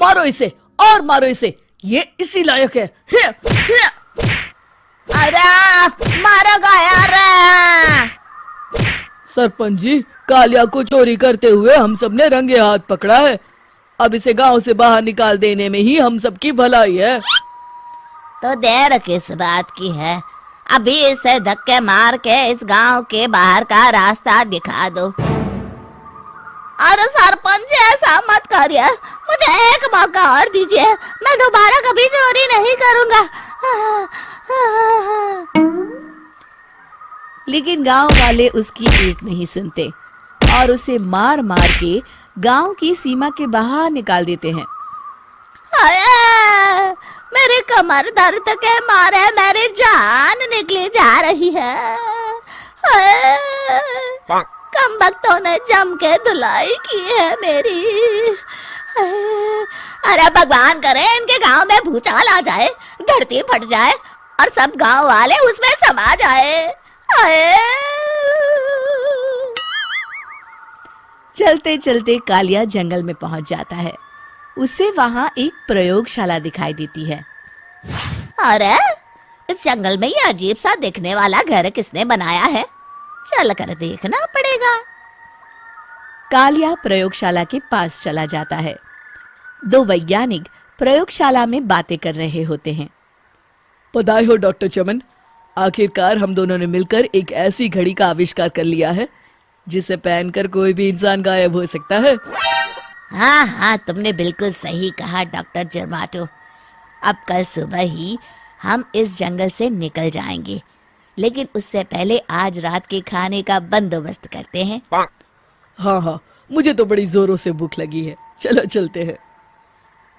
मारो इसे और मारो इसे, ये इसी लायक है। अरे मारो यार। सरपंच जी, कालिया को चोरी करते हुए हम सब ने रंगे हाथ पकड़ा है। अब इसे गांव से बाहर निकाल देने में ही हम सबकी भलाई है। तो देर किस बात की है, अभी इसे धक्के मार के इस गांव के बाहर का रास्ता दिखा दो। अरे सरपंच ऐसा मत करिए, मुझे एक मौका और दीजिए, मैं दोबारा कभी चोरी नहीं करूंगा। लेकिन गांव वाले उसकी एक नहीं सुनते और उसे मार मार के गांव की सीमा के बाहर निकाल देते हैं। मेरी कमर दर्द के मारे मेरी जान निकली जा रही है। कमबख्तों ने जम के धुलाई की है मेरी। अरे भगवान करे इनके गांव में भूचाल आ जाए, धरती फट जाए और सब गांव वाले उसमें समा जाए। चलते चलते कालिया जंगल में पहुंच जाता है। उसे वहां एक प्रयोगशाला दिखाई देती है। अरे इस जंगल में ये अजीब सा दिखने वाला घर किसने बनाया है, चल कर देखना पड़ेगा। कालिया प्रयोगशाला के पास चला जाता है। दो वैज्ञानिक प्रयोगशाला में बातें कर रहे होते हैं। बधाई हो डॉक्टर चमन, आखिरकार हम दोनों ने मिलकर एक ऐसी घड़ी का आविष्कार कर लिया है जिसे पहनकर कोई भी इंसान गायब हो सकता है। हाँ हाँ, तुमने बिल्कुल सही कहा डॉक्टर जर्माटो। अब कल सुबह ही हम इस जंगल से निकल जाएंगे, लेकिन उससे पहले आज रात के खाने का बंदोबस्त करते हैं। हाँ हाँ, मुझे तो बड़ी जोरों से भूख लगी है, चलो चलते हैं।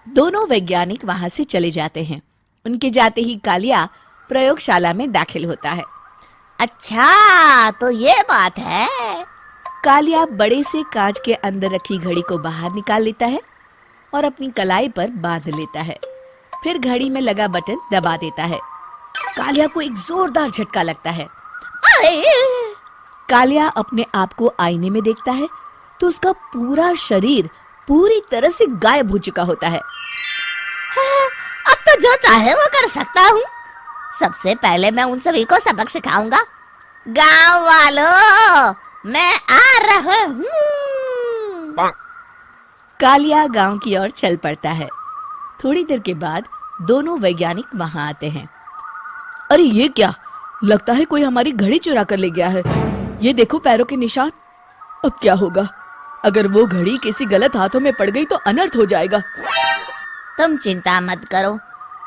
दोनों वैज्ञानिक वहां से चले जाते हैं। उनके जाते ही कालिया प्रयोगशाला में दाखिल होता है। अच्छा तो ये बात है। कालिया बड़े से कांच के अंदर रखी घड़ी को बाहर निकाल लेता है और अपनी कलाई पर बांध लेता है। फिर घड़ी में लगा बटन दबा देता है। कालिया को एक जोरदार झटका लगता है। कालिया अपने आप को आईने में देखता है तो उसका पूरा शरीर पूरी तरह से गायब हो चुका होता है। अब तो जो चाहे वो कर सकता हूँ। सबसे पहले मैं उन सभी को सबक सिखाऊंगा। गांव वालों, मैं आ रहा हूँ। कालिया गांव की ओर चल पड़ता है। थोड़ी देर के बाद दोनों वैज्ञानिक वहां आते हैं। अरे ये क्या, लगता है कोई हमारी घड़ी चुरा कर ले गया है। ये देखो पैरों के निशान। अब क्या होगा, अगर वो घड़ी किसी गलत हाथों में पड़ गई तो अनर्थ हो जाएगा। तुम चिंता मत करो,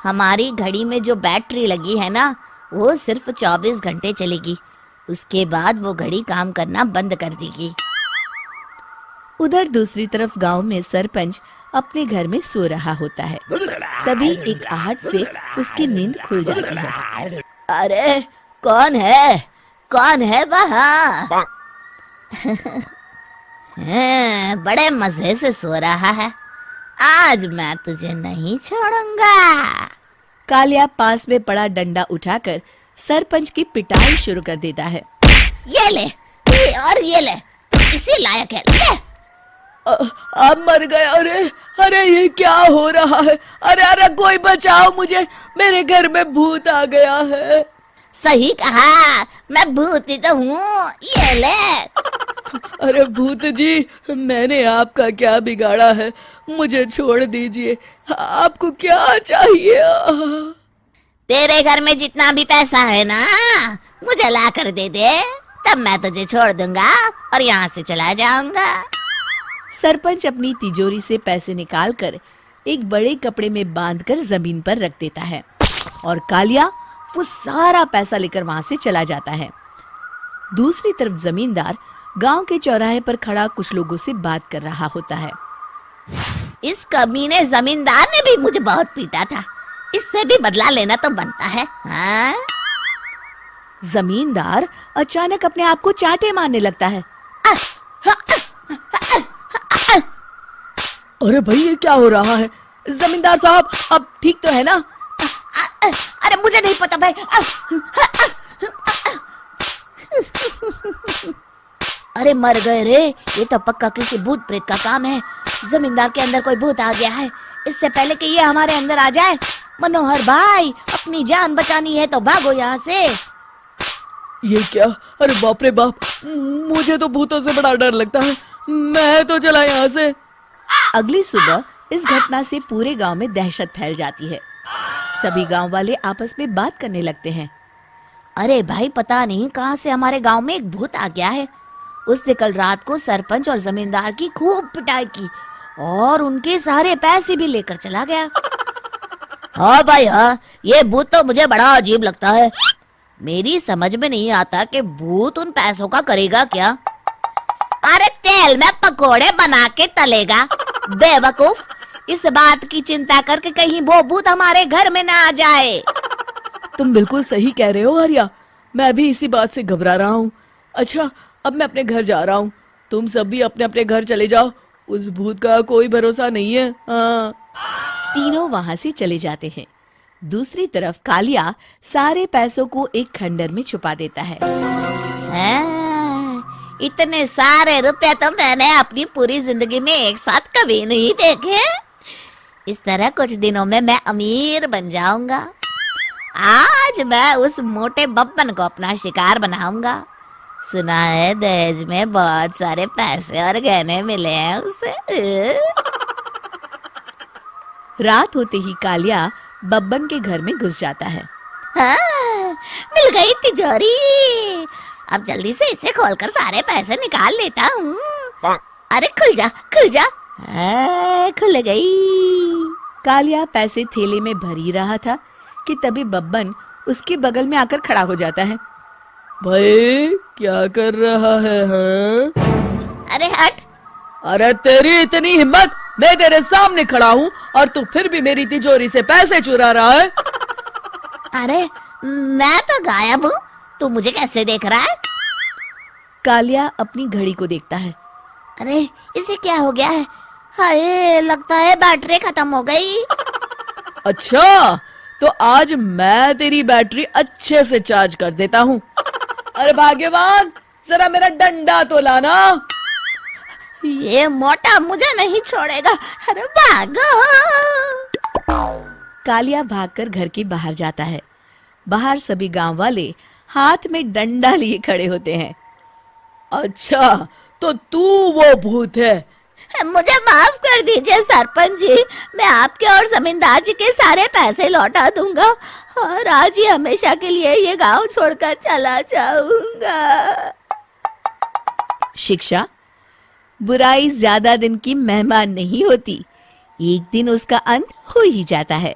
हमारी घड़ी में जो बैटरी लगी है ना, वो सिर्फ 24 घंटे चलेगी। उसके बाद वो घड़ी काम करना बंद कर देगी। उधर दूसरी तरफ गांव में सरपंच अपने घर में सो रहा होता है। तभी एक आहट से उसकी नींद खुल जाती है। अरे कौन है वहाँ? बड़े मजे से सो रहा है, आज मैं तुझे नहीं छोड़ूंगा। कालिया पास में पड़ा डंडा उठाकर सरपंच की पिटाई शुरू कर देता है। ये ले, ये ले, इसी लायक है, ले। आप मर गए। अरे अरे ये क्या हो रहा है? अरे अरे कोई बचाओ मुझे, मेरे घर में भूत आ गया है। सही कहा, मैं भूत ही तो हूँ, ये ले। अरे भूत जी, मैंने आपका क्या बिगाड़ा है, मुझे छोड़ दीजिए। आपको क्या चाहिए? तेरे घर में जितना भी पैसा है ना, मुझे ला कर दे दे, तब मैं तुझे छोड़ दूंगा और यहाँ से चला जाऊंगा। सरपंच अपनी तिजोरी से पैसे निकालकर एक बड़े कपड़े में बांधकर जमीन पर रख देता है और कालिया वो सारा पैसा लेकर वहां से चला जाता है। दूसरी तरफ जमींदार गांव के चौराहे पर खड़ा कुछ लोगों से बात कर रहा होता है। इस कमीने जमींदार ने भी मुझे बहुत पीटा था, इससे भी बदला लेना तो बनता है। हाँ? जमींदार अचानक अपने आप को चांटे मारने लगता है। अरे भाई ये क्या हो रहा है? जमींदार साहब अब ठीक तो है ना? अरे मुझे नहीं पता भाई। अरे मर गए रे, ये तो पक्का किसी भूत प्रेत का काम है। जमींदार के अंदर कोई भूत आ गया है। इससे पहले कि ये हमारे अंदर आ जाए, मनोहर भाई अपनी जान बचानी है तो भागो यहाँ से। ये क्या? अरे बाप रे बाप, मुझे तो भूतों से बड़ा डर लगता है, मैं तो चला यहाँ से। अगली सुबह इस घटना से पूरे गांव में दहशत फैल जाती है। सभी गांव वाले आपस में बात करने लगते हैं। अरे भाई, पता नहीं कहाँ से हमारे गांव में एक भूत आ गया है। उसने कल रात को सरपंच और जमींदार की खूब पिटाई की और उनके सारे पैसे भी लेकर चला गया। हाँ भाई हाँ, ये भूत तो मुझे बड़ा अजीब लगता है। मेरी समझ में नहीं आता कि भूत उन पैसों का करेगा क्या। अरे तेल में पकोड़े बना के तलेगा बेवकूफ। इस बात की चिंता करके कहीं वो भूत हमारे घर में ना आ जाए। तुम बिल्कुल सही कह रहे हो आर्या, मैं भी इसी बात से घबरा रहा हूँ। अच्छा, अब मैं अपने घर जा रहा हूँ, तुम सब भी अपने अपने घर चले जाओ, उस भूत का कोई भरोसा नहीं है। हाँ। तीनों वहां से चले जाते हैं। दूसरी तरफ कालिया सारे पैसों को एक खंडर में छुपा देता है। इतने सारे रुपए तो मैंने अपनी पूरी जिंदगी में एक साथ कभी नहीं देखे। इस तरह कुछ दिनों में मैं अमीर बन जाऊंगा। आज मैं उस मोटे बब्बन को अपना शिकार बनाऊंगा। सुना है दहेज में बहुत सारे पैसे और गहने मिले हैं उसे। रात होते ही कालिया बब्बन के घर में घुस जाता है। हाँ, मिल गई तिजोरी। अब जल्दी से इसे खोलकर सारे पैसे निकाल लेता हूँ। अरे खुल जा खुल जा। खुल गई। कालिया पैसे थैले में भर ही रहा था कि तभी बब्बन उसके बगल में आकर खड़ा हो जाता है। भाई क्या कर रहा है? हाँ? अरे हट। अरे तेरी इतनी हिम्मत, मैं तेरे सामने खड़ा हूँ और तू फिर भी मेरी तिजोरी से पैसे चुरा रहा है। अरे मैं तो गायब हूँ, तू मुझे कैसे देख रहा है? कालिया अपनी घड़ी को देखता है। अरे इसे क्या हो गया है? हाय, लगता है बैटरी खत्म हो गई। अच्छा, तो आज मैं तेरी बैटरी अच्छे से चार्ज कर देता हूँ। अरे भाग्यवान, जरा मेरा डंडा तो लाना। ये मोटा मुझे नहीं छोड़ेगा। अरे भागो। कालिया भागकर घर के बाहर जाता है। बाहर सभी गांव वाले हाथ में डंडा लिए खड़े होते हैं। अच्छा, तो तू वो भूत है? मुझे माफ कर दीजिए सरपंच जी, मैं आपके और जमींदार जी के सारे पैसे लौटा दूंगा और आज ही हमेशा के लिए ये गांव छोड़कर चला जाऊंगा। शिक्षा: बुराई ज्यादा दिन की मेहमान नहीं होती, एक दिन उसका अंत हो ही जाता है।